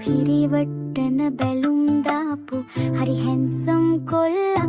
හිරිවට්ටන බැලුම් දාපු හරි හැන්සම් කොල්ලා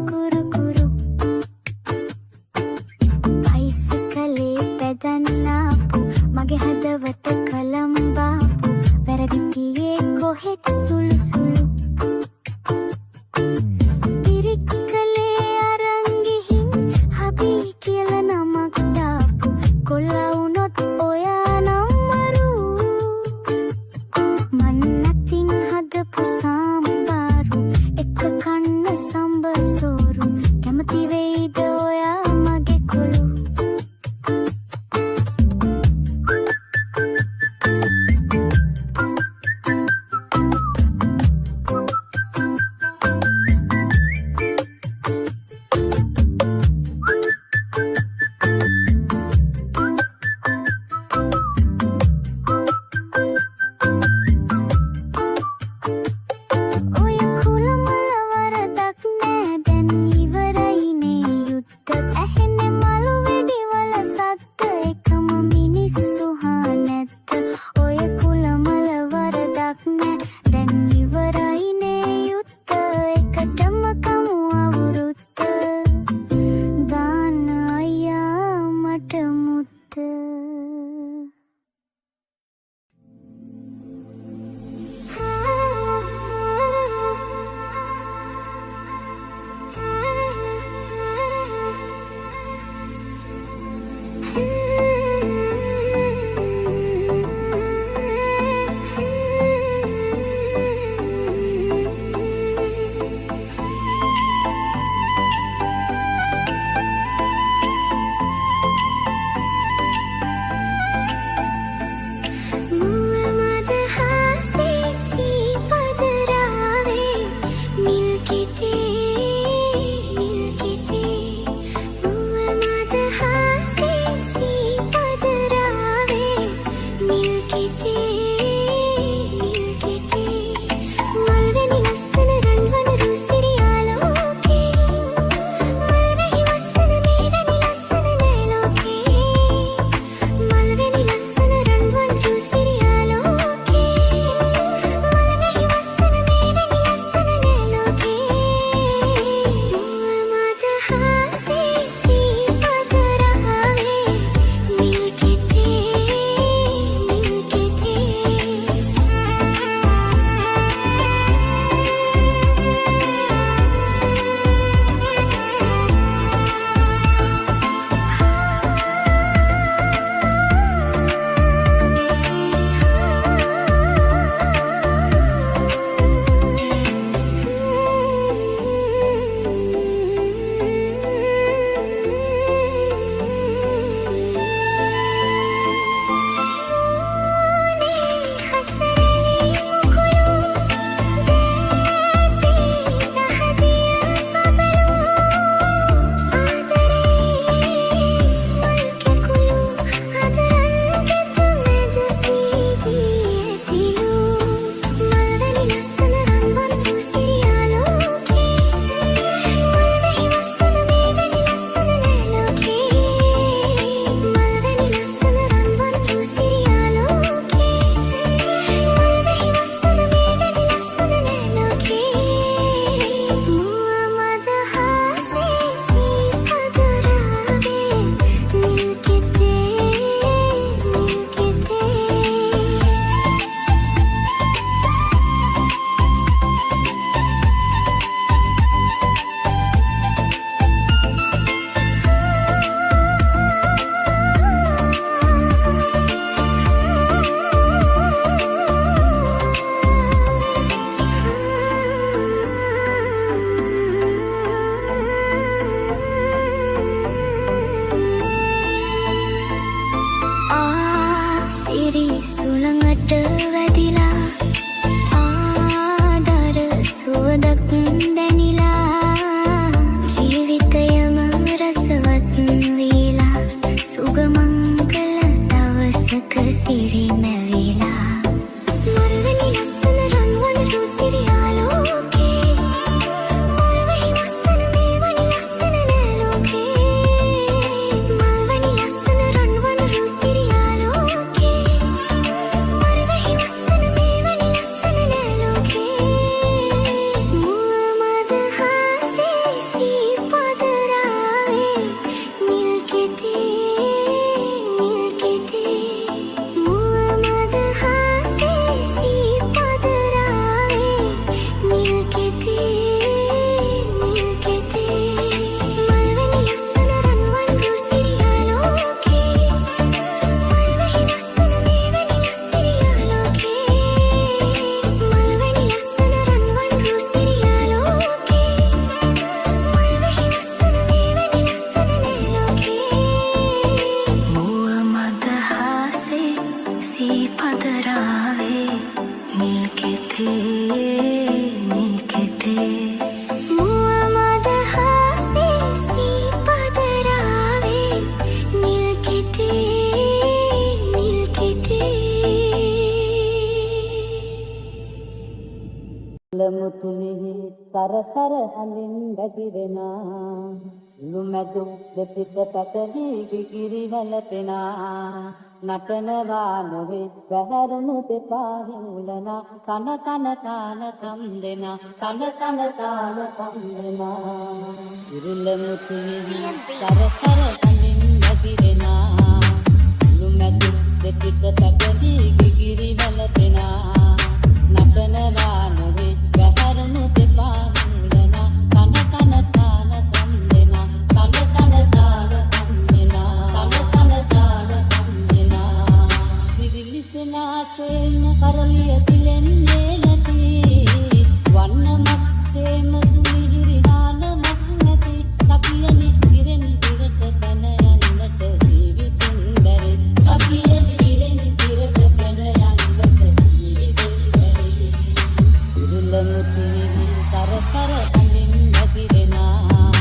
මුතුලිහි සරසර හඳින් වැగిරෙනා ලුමැදු දෙපිට පැටලි කිකිරි වැළපෙනා නටනවා නොවේ වැහැරුණු දෙපා හිඟුලනා කන කන තාන කම් දෙනා කන කන තාන කම් දෙනා ඉරුල මුතුලිහි සරසර හඳින් වැగిරෙනා ලුමැදු දෙපිට පැටලි කිකිරි වැළපෙනා නටනවා නොවේ වැහැරුණු දෙපා හිඟුලනා කන කන තාන කම් දෙනා කන කන තාන කම් දෙනා කන කන තාන කම් දෙනා විවිලිසනාසෙන් කරලිය තිලෙන්නේ නැති වන්නමක් සේම සුමිහිරි නානමක් නැති සකියනි ඉරෙන් ඉරට පැන යන්නට ජීවිතින් බැරි සකියනි ඉරෙන් ඉරට පැන යන්නට ජීවිතින් බැරි ඉරුල මුතුලිහි සරසර හඳින් වැగిරෙනා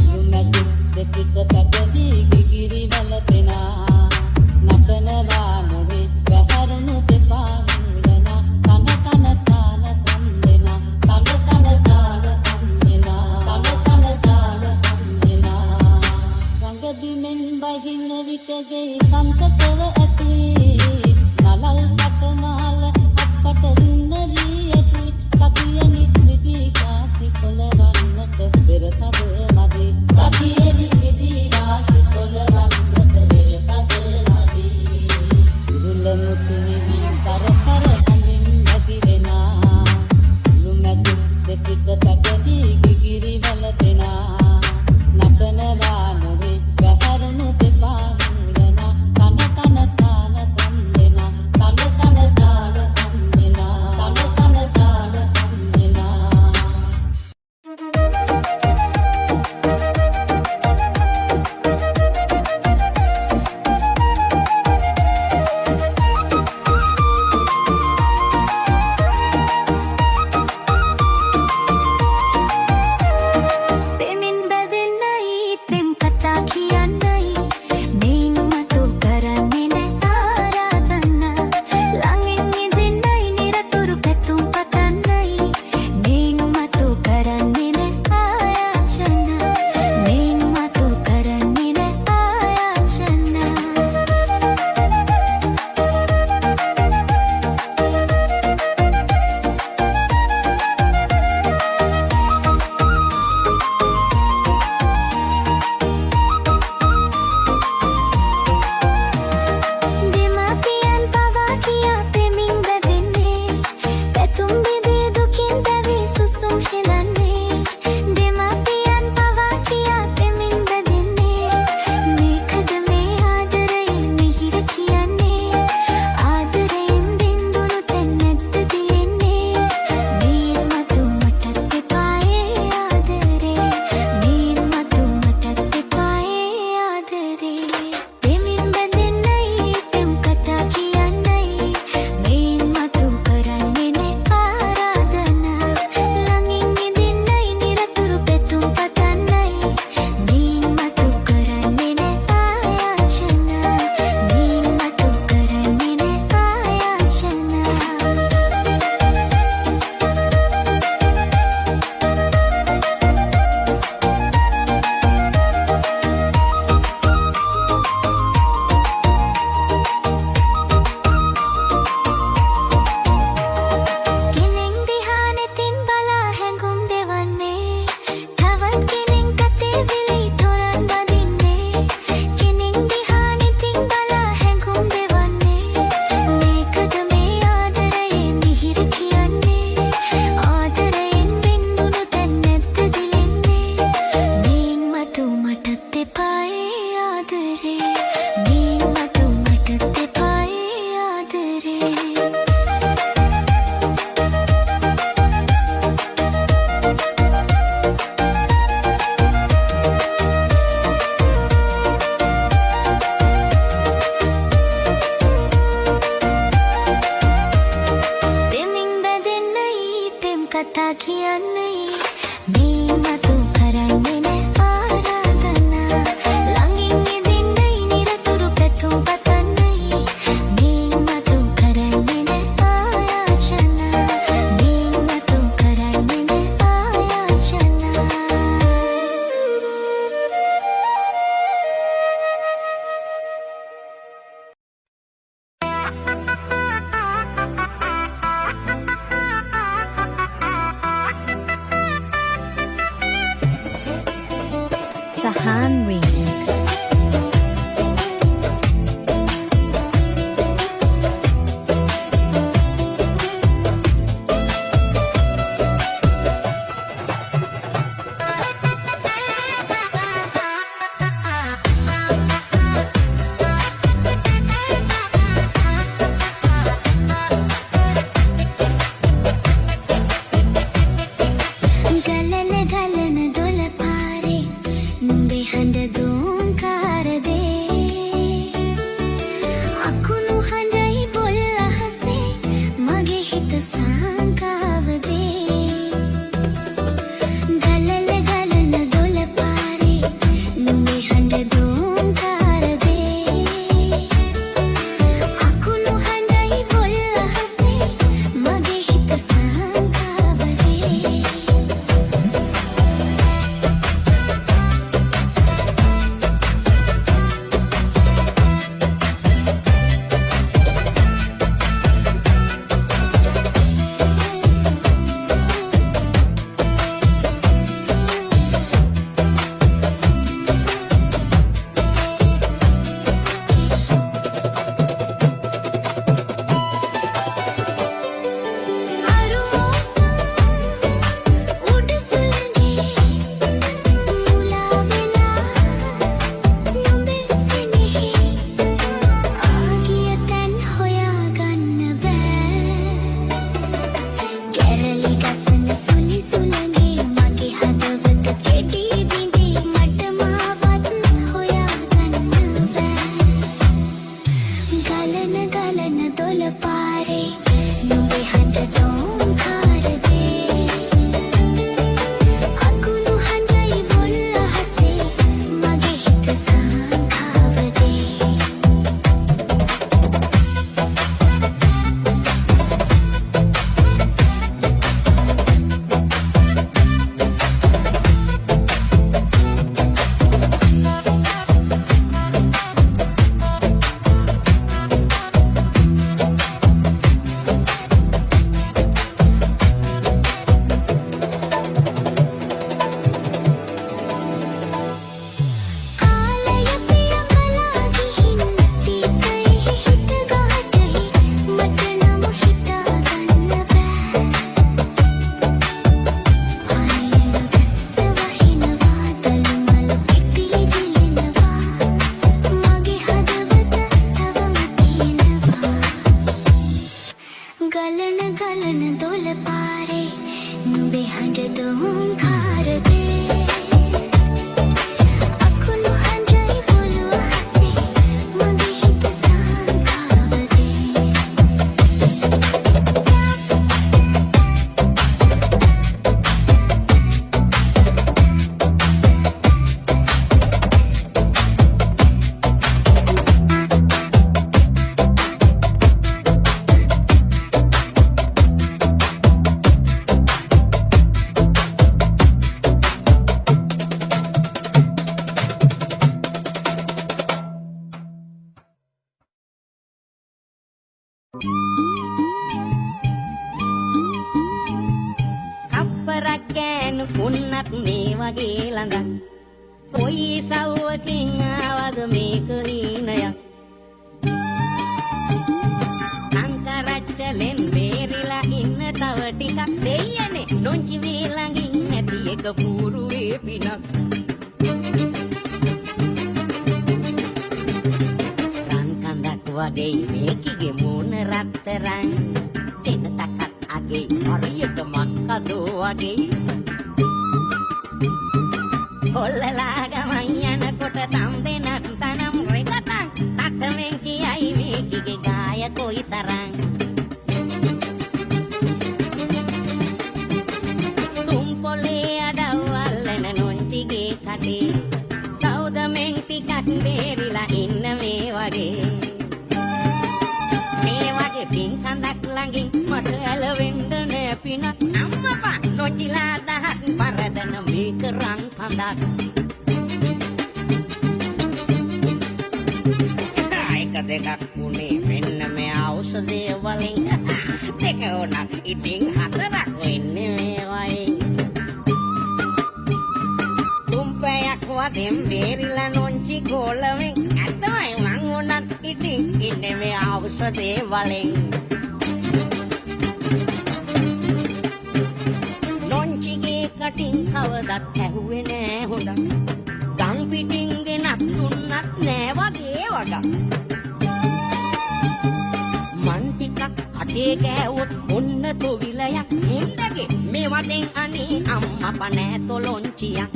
ලුමැදු දෙපිට පැටලි කිකිරි වැළපෙනා නටනවා නොවේ වැහැරුණු දෙපා හිඟුලනා කන කන තාන කම් දෙනා කන කන තාන කම් දෙනා කන කන තාන කම් දෙනා රංගබිමෙන් බහින විටගේ සන්තකව ඇති නලල් පටමාල අපට රින්නලී ඇති සකියනි නිදී කාසි සොලවන්නට පෙරතද මදි සකියනි නිදී කාසි සොලවන්නට පෙරතද මදි ඉරුල මුතුලිහි සරසර හඳින් වැగిරෙනා ලුමැදු දෙපිට පැටලි කිකිරි වැළපෙනා නටනවා නොවේ වැහැරුණු දෙපා හිඟුලනා කන කන තාන කම් දෙනා කන කන තාන කම් දෙනා කන කන තාන කම් දෙනා Benim Sahan Remix. අප්පරක් ගෑනු කුන්නත් මේ වගේ ළඟක් කොයි සව්වකින් ආවද මේක හීනයක් අංකරච්චලෙන් බේරිලා ඉන්න තව ටිකක් දෙයනේ නොංචි මේ ළඟින් නැති එක පූරුවේ පිනක් රන් කඳක් වගේ මේකිගේ මූණ රත්තරන් දෙන තකත් අගේ හරියට මක්කදෝ වගේ කොල්ලලා ගමන් යනකොට තම් දෙනක් තනම් රෙකතන් තටමෙන් කියයි මේකිගේ ගාය කොයි තරම් තුම් පොලේ අඩවල්ලන නොංචිගේ කටේ සෞදමෙන් ටිකක් බේරිලා ඉන්න මේ වගේ මේ වගේ පින්කඳක් ළඟින් මට ඇලවෙන්න නෑ පිනක් අම්මපා නොචිලා දහක් පරදන මේක රන් කඳක් එක දෙකක් උනේ මෙන්න මේ ඖෂධය වලින් දෙක උනත් ඉතින් හතරක් වෙන්නේ මේ වයින් තුම්පයක් මේවතෙන් බේරිලා නොංචි ගෝලවෙන් ඇත්තමයි මං උනත් ඉතින් ඉන්නේ මේ ඖෂධේ වලින් නොංචිගේ කටින් කවදත් ඇහුවේ නෑ හොඳක් ගම් පිටින් ගෙනත් දුන්නත් නෑ වගේ වගක් මන් ටිකක් අටේ ගෑවොත් ඔන්න තොවිලයක් මුන්දගේ මේවතෙන් අනේ අම්මා පනෑ තොලොංචියක්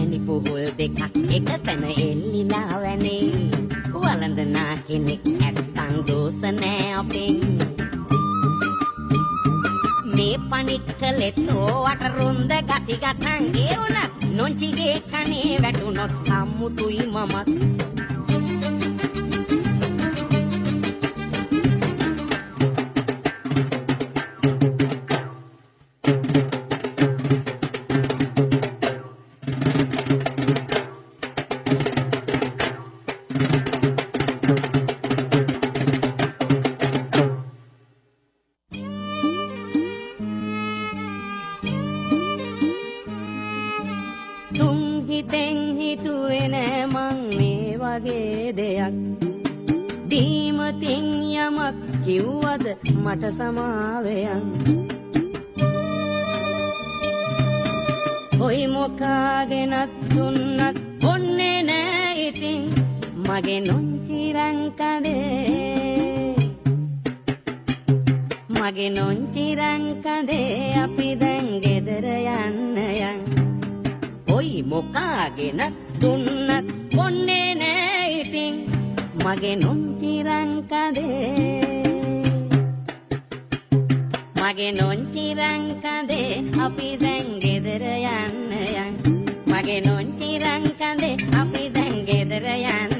පැණි පුහුල් දෙකක් එක තැන එල්ලිලා වැනේ වළඳනා කෙනෙක් ඇත්තන් දෝස නෑ අපෙන් මේ පනික්කලෙත් ඕවට රුන්ද ගති ගතන් ඒ වුණත් නොංචිගේ කනේ වැටුනොත් අම්මුතුයි මමත් හිතෙන් හිතුවේ නෑ මං මේ වගේ දෙයක් දීමතින් යමක් කිව්වද මට සමාවෙයන් කොයි මොකාගෙනත් දුන්නත් ඔන්නේ නෑ ඉතින් මගේ නොංචිරං කඳේ අපි දැන් ගෙදර යන්න යන් කොයි මොකාගෙන දුන්නත් ඔන්නේ නෑ ඉතින් මගේ නොංචිරං කඳේ අපි දැන් ගෙදර යන්න යන් මගේ නොංචිරං කඳේ අපි දැන් ගෙදර යන්න